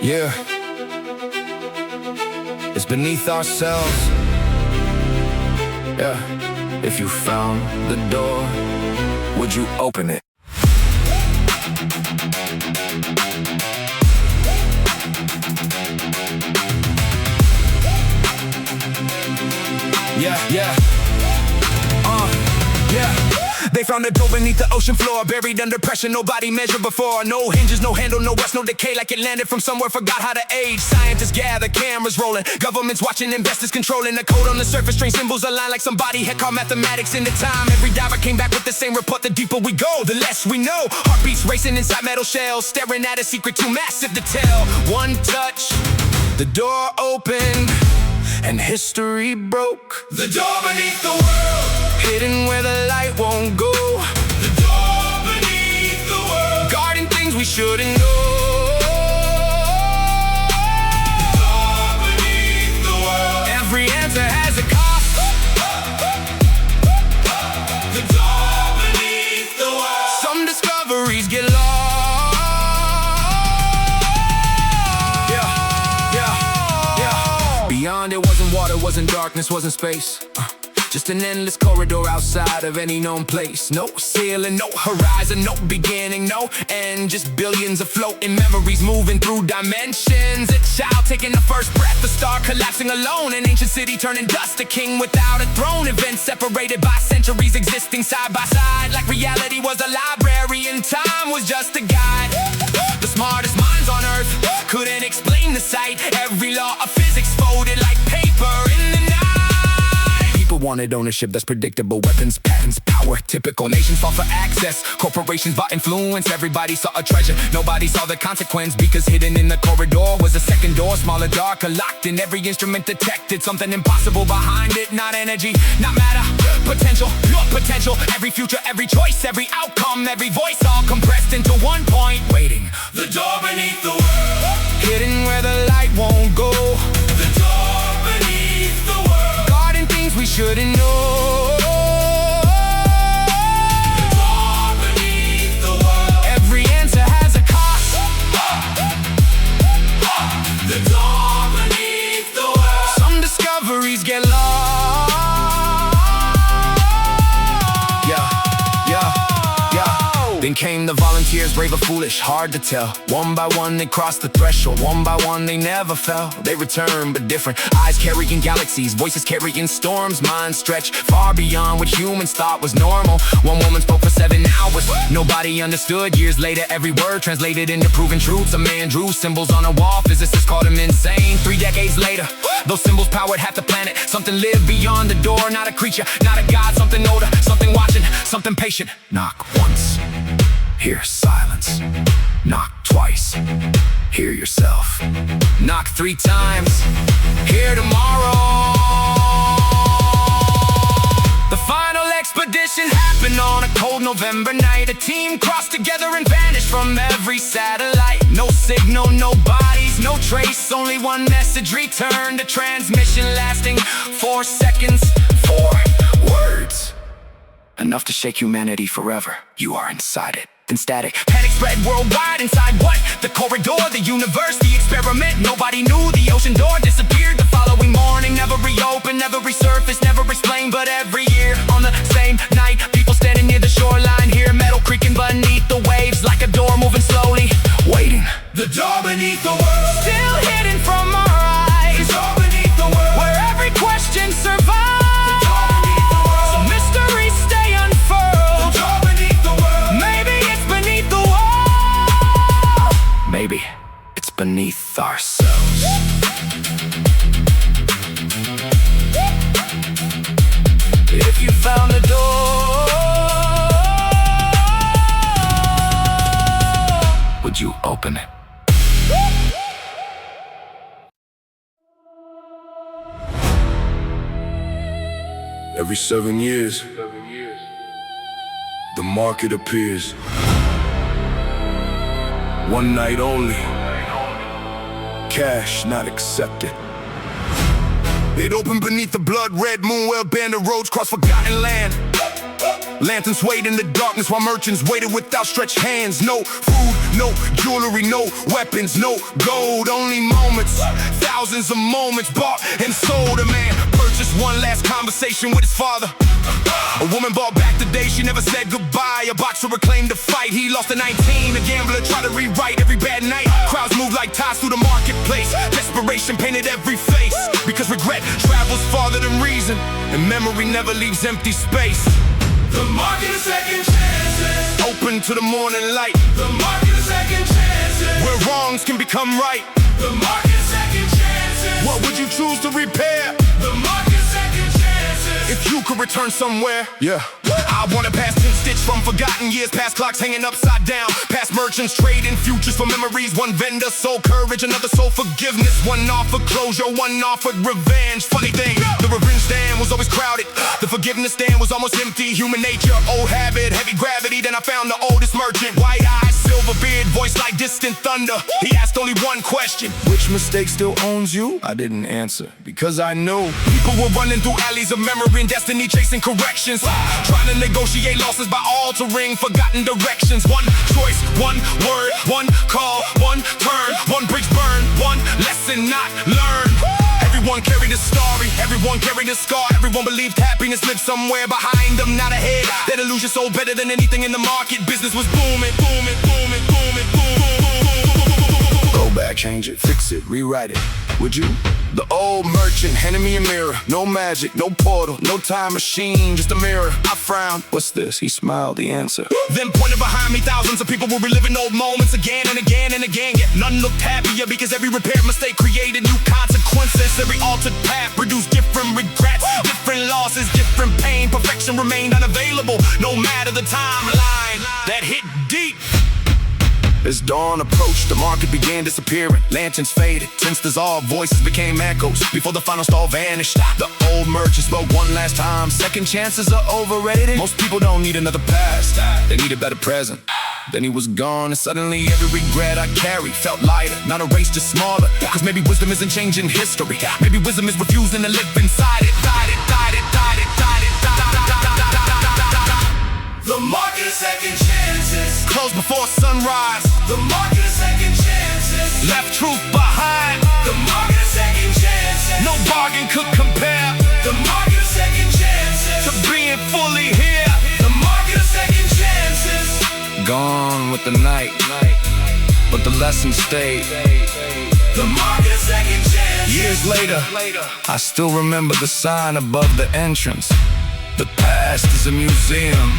Yeah, it's beneath ourselves. Yeah, if you found the door, would you open it? Yeah. Yeah. They found a door beneath the ocean floor, buried under pressure nobody measured before. No hinges, no handle, no rust, no decay, like it landed from somewhere, forgot how to age. Scientists gather, cameras rolling, governments watching, investors controlling. The code on the surface, strange symbols align like somebody had caught mathematics into time. Every diver came back with the same report: the deeper we go, the less we know. Heartbeats racing inside metal shells, staring at a secret too massive to tell. One touch, the door opened, and history broke. The door beneath the world, hidden where the light won't go. The door beneath the world, guarding things we shouldn't know. The door beneath the world, every answer has a cost. The door beneath the world, some discoveries get lost. Yeah. Beyond it wasn't water, wasn't darkness, wasn't space. Just an endless corridor outside of any known place. No ceiling, no horizon, no beginning, no end. Just billions of floating memories moving through dimensions. A child taking the first breath, a star collapsing alone. An ancient city turning dust, a king without a throne. Events separated by centuries, existing side by side. Like reality was a library and time was just a guide. The smartest minds on earth couldn't explain the sight. Every law of physics folded like paper in the night. People wanted ownership that's predictable. Weapons, patents, power, typical. Nations fought for access. Corporations bought influence. Everybody saw a treasure, nobody saw the consequence. Because hidden in the corridor was a second door, smaller, darker, locked in. Every instrument detected something impossible behind it. Not energy, not matter, potential, your potential. Every future, every choice, every outcome, every voice, all compressed into one point. Waiting, the door beneath the world, hidden where the light won't go. The door beneath the world, guarding things we shouldn't know. The door beneath the world, every answer has a cost. The door beneath the world, some discoveries get lost. Then came the volunteers, brave or foolish, hard to tell. One by one they crossed the threshold, one by one they never fell. They returned but different, eyes carrying galaxies, voices carrying storms. Minds stretched far beyond what humans thought was normal. One woman spoke for 7 hours, nobody understood. Years later every word translated into proven truths. A man drew symbols on a wall, physicists called him insane. 3 decades later, those symbols powered half the planet. Something lived beyond the door, not a creature, not a god. Something older, something watching, something patient. Knock once, hear silence. Knock twice, hear yourself. Knock 3 times, hear tomorrow. The final expedition happened on a cold November night. A team crossed together and vanished from every satellite. No signal, no bodies, no trace. Only one message returned, a transmission lasting 4 seconds. 4 words, enough to shake humanity forever. You are inside it. Then static, panic spread worldwide. Inside what? The corridor, the universe, the experiment. Nobody knew. The ocean door disappeared the following morning. Never reopened, never resurfaced, never explained. But every year on the same night, people standing near the shoreline hear metal creaking beneath the waves, like a door moving slowly. Waiting, the door beneath the world, still hidden from our eyes. The door beneath the world, where every question survives. Maybe it's beneath ourselves. If you found the door, would you open it? Every 7 years, the market appears. One night only, cash not accepted. They'd open beneath the blood red moon, well banded roads cross forgotten land. Lanterns wait in the darkness while merchants waited with outstretched hands. No food, no jewelry, no weapons, no gold, only moments. Thousands of moments bought and sold. A man purchased one last conversation with his father. A woman bought back the day she never said goodbye. A boxer reclaimed the fight, he lost at 19. A gambler tried to rewrite every bad night. Crowds moved like tides through the marketplace. Desperation painted every face, because regret travels farther than reason, and memory never leaves empty space. The market of second chances, open to the morning light. The market of second chances, where wrongs can become right. The market of second chances, what would you choose to repair? The market of second chances, if you could return somewhere. Yeah, I want a past tense stitch from forgotten years, past clocks hanging upside down, past merchants trading futures for memories. One vendor sold courage, another sold forgiveness. One offered closure, one offered revenge. Funny thing, the revenge stand was always crowded, the forgiveness stand was almost empty. Human nature, old habit, heavy gravity. Then I found the oldest merchant, white eyes, silver beard, voice like distant thunder. He asked only one question: which mistake still owns you? I didn't answer, because I knew people were running through alleys of memory and destiny, chasing corrections, trying to negotiate losses by altering forgotten directions. One choice, one word, one call, one turn, one bridge burned, one lesson not learned. Everyone carried a story, everyone carried a scar. Everyone believed happiness lived somewhere behind them, not ahead. That illusion sold better than anything in the market. Business was booming, booming, booming, booming, booming. Go back, change it, fix it, rewrite it, would you? The old merchant handed me a mirror. No magic, no portal, no time machine, just a mirror. I frowned, what's this? He smiled, the answer. Then pointed behind me, thousands of people were reliving old moments again and again and again. Yet none looked happier, because every repaired mistake created new consequences. Every altered path produced different regrets, different losses, different pain. Perfection remained unavailable, no matter the timeline that hit deep. As dawn approached, the market began disappearing. Lanterns faded, tints dissolved, voices became echoes before the final star vanished. The old merchant spoke one last time: second chances are overrated. Most people don't need another past, they need a better present. Then he was gone, and suddenly every regret I carried felt lighter. Not a race, just smaller, cause maybe wisdom isn't changing history. Maybe wisdom is refusing to live inside it. The market of second chances, closed before sunrise. The market of second chances, left truth behind. The market of second chances, no bargain could compare. The market of second chances, to being fully here. The market of second chances, gone with the night, but the lesson stayed. The market of second chances. Years later, I still remember the sign above the entrance. The past is a museum,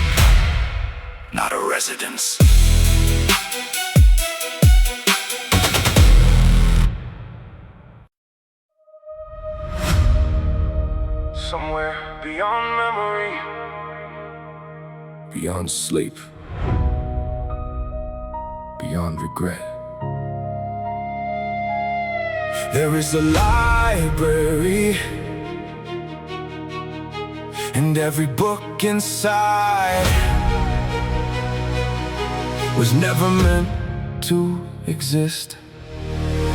not a residence. Somewhere beyond memory, beyond sleep, beyond regret, there is a library, and every book inside was never meant to exist.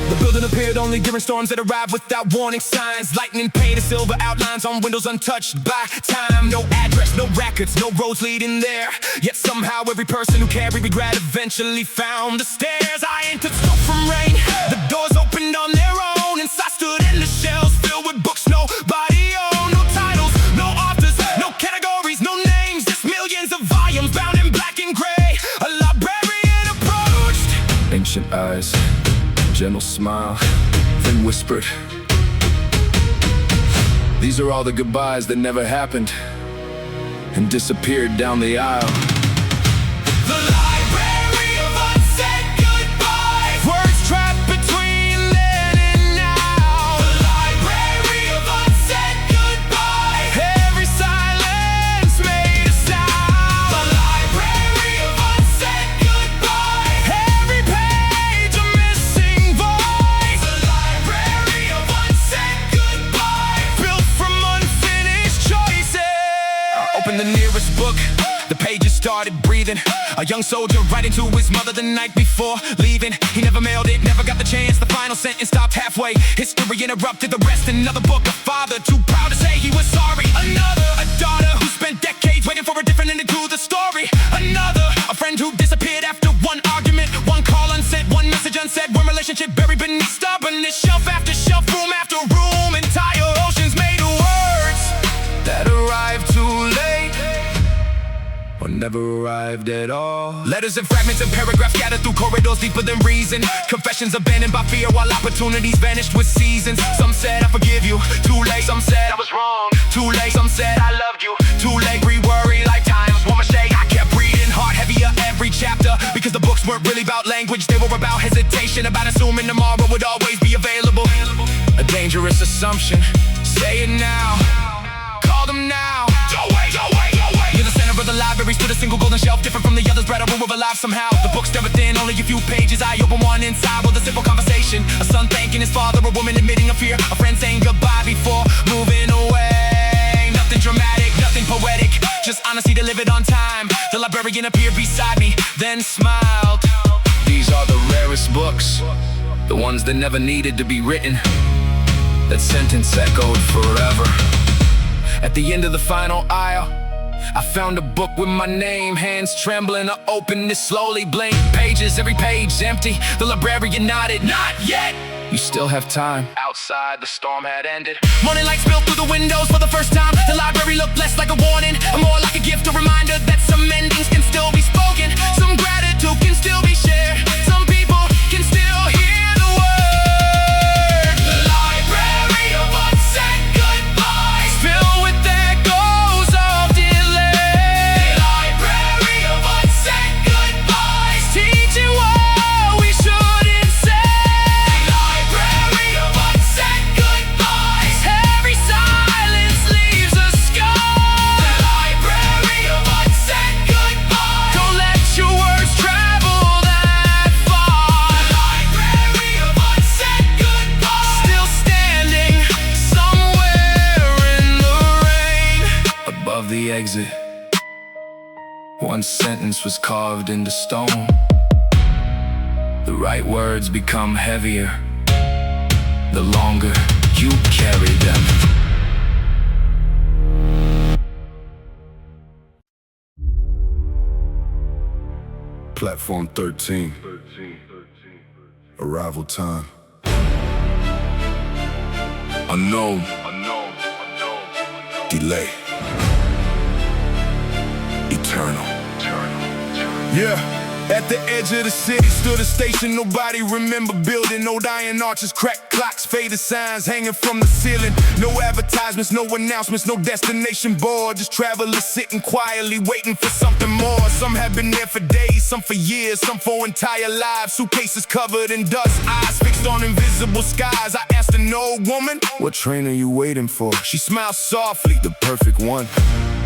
The building appeared only during storms that arrived without warning signs. Lightning painted silver outlines on windows untouched by time. No address, no records, no roads leading there. Yet somehow every person who carried regret eventually found the stairs. I entered smoke from rain, the doors opened on their own. Inside stood endless shelves filled with books nobody owned. No titles, no authors, no categories, no names, just millions of volumes bound in black and gray. A librarian approached, ancient eyes, gentle smile, then whispered, these are all the goodbyes that never happened, and disappeared down the aisle. The library of unsaid goodbyes, words trapped between then and now. The library of unsaid goodbyes, every silence made a sound. The library of unsaid goodbyes, every page a missing voice. The library of unsaid goodbyes, built from unfinished choices. I opened the nearest book, the pages started breathing. A young soldier writing to his mother the night before leaving. He never mailed it, never got the chance. The final sentence stopped halfway. History interrupted the rest. Another book, a father too proud to say he was sorry. Another, a daughter who spent decades waiting for for a different ending to the story. Another, a friend who disappeared after one argument, one call unsent, one message unsaid, one relationship buried beneath stubbornness. Shelf after shelf, room after room, entire oceans made of words that arrived too late, or never arrived at all. Letters and fragments and paragraphs scattered through corridors deeper than reason. Confessions abandoned by fear while opportunities vanished with seasons. Some said I forgive you, too late. Some said I was wrong, too late. Some said I loved you, too late. Re-worry lifetimes, one mistake. I kept reading, heart heavier every chapter, because the books weren't really about language. They were about hesitation, about assuming tomorrow would always be available. A dangerous assumption, say it now, call them now. Don't wait, don't wait, don't wait. Near the center of the library stood a single golden shelf, different from the others, bright a room of alive somehow. The book's never thin, only a few pages. I open one inside with a simple conversation. A son thanking his father, a woman admitting a fear, a friend saying goodbye before moving away. Nothing dramatic, nothing poetic, just honesty delivered on time. The librarian appeared beside me, then smiled. These are the rarest books, the ones that never needed to be written. That sentence echoed forever. At the end of the final aisle, I found a book with my name, hands trembling. I opened it slowly, blank pages, every page empty. The librarian nodded, not yet. You still have time. Outside, the storm had ended. Morning light spilled through the windows for the first time. The library looked less like a warning and more like a gift, a reminder that some endings can still be spoken. Some gratitude can still be shared. Some people can still hear the word. The library of unsaid goodbyes, filled with echoes of delay. The library of unsaid goodbyes, teaching what we shouldn't say. The library of unsaid goodbyes, every silence leaves a scar. The library of unsaid goodbyes, don't let your words travel that far. The library of unsaid goodbyes, still standing somewhere in the rain. Above the exit, one sentence was carved into stone. The right words become heavier the longer you carry them. Platform 13. Arrival time. Unknown. Delay. Eternal. Yeah. At the edge of the city stood a station nobody remember building. Old iron arches, cracked clocks, faded signs hanging from the ceiling. No advertisements, no announcements, no destination board. Just travelers sitting quietly waiting for something more. Some have been there for days, some for years, some for entire lives. Suitcases covered in dust, eyes fixed on invisible skies. I asked an old woman, what train are you waiting for? She smiled softly, the perfect one.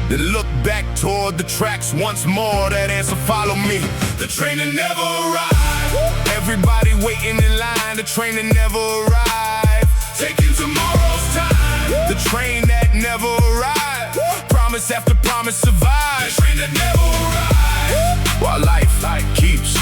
Then looked back toward the tracks once more. That answer followed me. The train that never arrived. Everybody waiting in line. The train that never arrived. Taking tomorrow's time. The train that never arrived. Promise after promise survives. The train that never arrived. While life keeps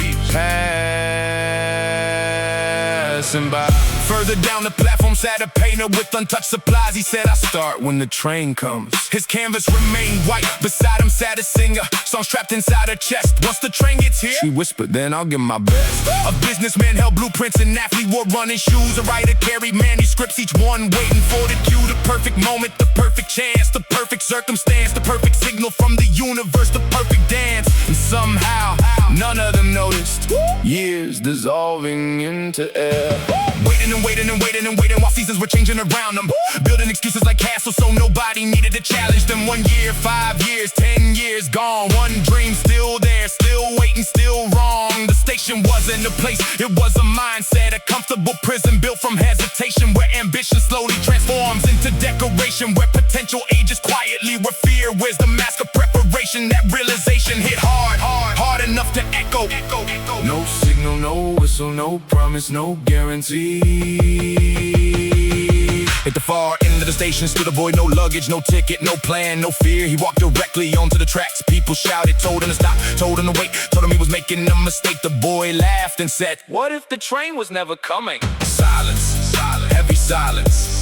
passing by. Further down the platform sat a painter with untouched supplies. He said, I start when the train comes. His canvas remained white. Beside him sat a singer, songs trapped inside her chest. Once the train gets here, she whispered, then I'll give my best. A businessman held blueprints, an athlete wore running shoes. A writer carried manuscripts, each one waiting for the cue. The perfect moment, the perfect chance, the perfect circumstance, the perfect signal from the universe, the perfect dance. And somehow, none of them noticed. Years dissolving into air. Waiting and waiting and waiting and waiting while seasons were changing around them. Building excuses like castles so nobody needed to challenge them. 1 year, 5 years, 10 years gone. One dream still there, still waiting, still wrong. The station wasn't a place, it was a mindset. A comfortable prison built from hesitation, where ambition slowly transforms into decoration, where potential ages quietly, where fear wears the mask of preparation. That realization hit hard enough to echo. No signal, no whistle, no promise, no guarantee. At the far end of the station stood a boy, no luggage, no ticket, no plan, no fear. He walked directly onto the tracks. People shouted, told him to stop, told him to wait, told him he was making a mistake. The boy laughed and said, what if the train was never coming? Silence, heavy silence.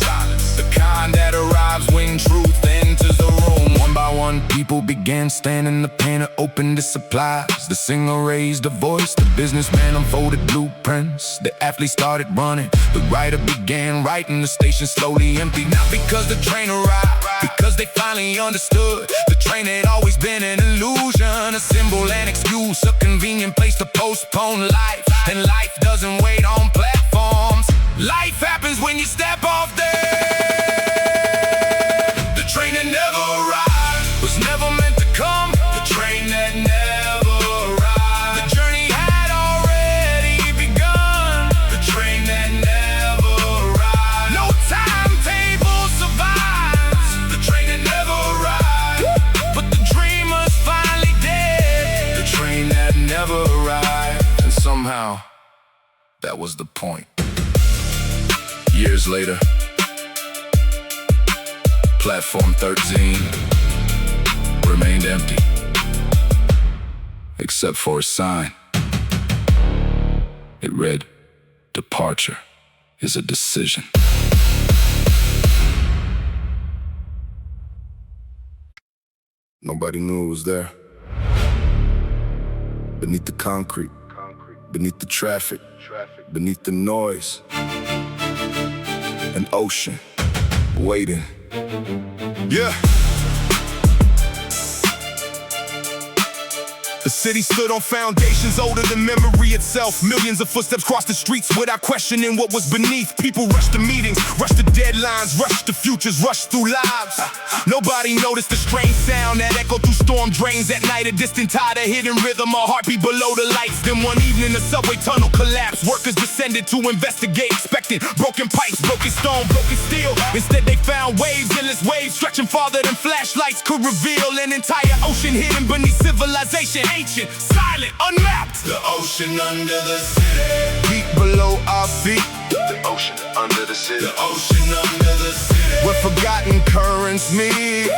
The kind that arrives when truth enters the the room. One by one, people began standing. The painter opened his supplies. The singer raised a voice. The businessman unfolded blueprints. The athlete started running. The writer began writing. The station slowly emptied. Not because the train arrived, because they finally understood. The train had always been an illusion, a symbol, an excuse, a convenient place to postpone life. And life doesn't wait on platforms. Life happens when you step off there. The train that never arrived was never meant to come. The train that never arrived. The journey had already begun. The train that never arrived. No timetable survives. The train that never arrived. But the dreamers finally did. The train that never arrived. And somehow, that was the point. Years later, platform 13 remained empty, except for a sign. It read, "Departure is a decision." Nobody knew it was there. Beneath the concrete, beneath the traffic, beneath the noise, an ocean waiting. Yeah. The city stood on foundations older than memory itself. Millions of footsteps crossed the streets without questioning what was beneath. People rushed to meetings, rushed to deadlines, rushed to futures, rushed through lives. Nobody noticed the strange sound that echoed through storm drains at night. A distant tide, a hidden rhythm, a heartbeat below the lights. Then one evening the subway tunnel collapsed. Workers descended to investigate, expecting broken pipes, broken stone, broken steel. Instead they found waves, endless waves, stretching farther than flashlights could reveal. An entire ocean hidden beneath civilization. Ancient, silent, unmapped. The ocean under the city, deep below our feet. The ocean under the city, the ocean under the city, where forgotten currents meet.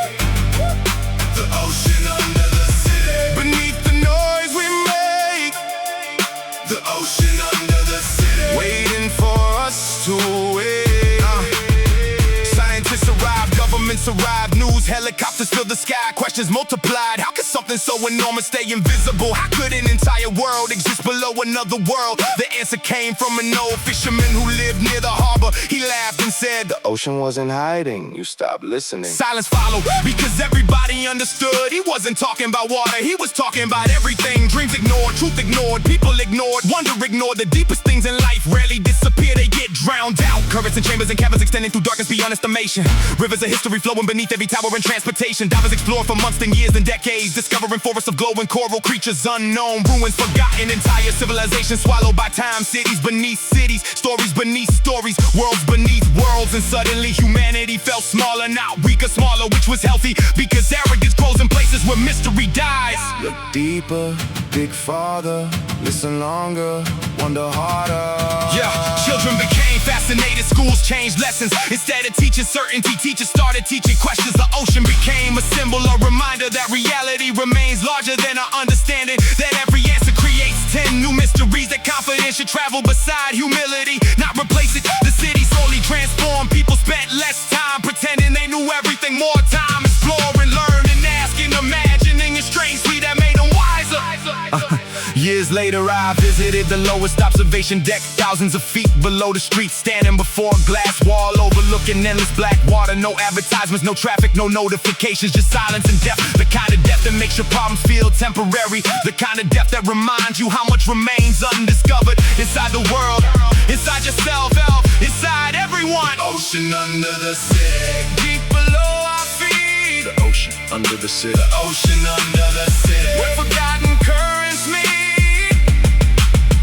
The ocean under the city, beneath the noise we make. The ocean under the city, waiting for us to wait. Scientists arrived, governments arrived, news helicopters fill the sky, questions multiplied. How could something so enormous stay invisible? How could an entire world exist below another world? The answer came from an old fisherman who lived near the harbor. He laughed and said, "The ocean wasn't hiding, you stopped listening." Silence followed because everybody understood. He wasn't talking about water, he was talking about everything. Dreams ignored, truth ignored, people ignored, wonder ignored. The deepest things in life rarely disappear, they get drowned out. Currents and chambers and caverns extending through darkness beyond estimation. Rivers of history flowing beneath every tower and transportation. Divers explore for months and years and decades, discovering forests of glowing coral, creatures unknown, ruins forgotten, entire civilizations swallowed by time. Cities beneath cities, stories beneath stories, worlds beneath worlds. And suddenly humanity felt smaller, not weaker, smaller, which was healthy, because arrogance grows in places where mystery dies. Look deeper, dig farther, listen longer, wonder harder. Yeah, children became fascinated, schools changed lessons. Instead of teaching certainty, teachers started teaching questions. The ocean became a symbol, a reminder that reality remains larger than our understanding. That every answer creates 10 new mysteries. That confidence should travel beside humility, not replace it. The city slowly transformed. People spent less time pretending they knew everything. More time exploring, learning, asking, imagining, and strangely that made them wiser. Years later I visited the lowest observation deck, thousands of feet below the street, standing before a glass wall overlooking endless black water. No advertisements, no traffic, no notifications, just silence and death. The kind of death that makes your problems feel temporary. The kind of death that reminds you how much remains undiscovered inside the world, inside yourself, inside everyone. The ocean under the city, deep below our feet. The ocean under the city, the ocean under the city, where forgotten currents meet.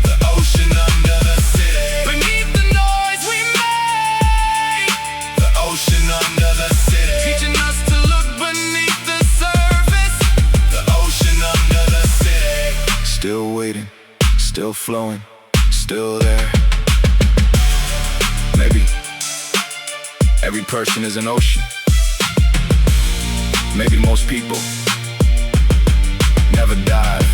The ocean under the city, beneath the noise we make. The ocean under the city, teaching us to look beneath the surface. The ocean under the city, still waiting, still flowing, still there. Maybe every person is an ocean. Maybe most people never dive.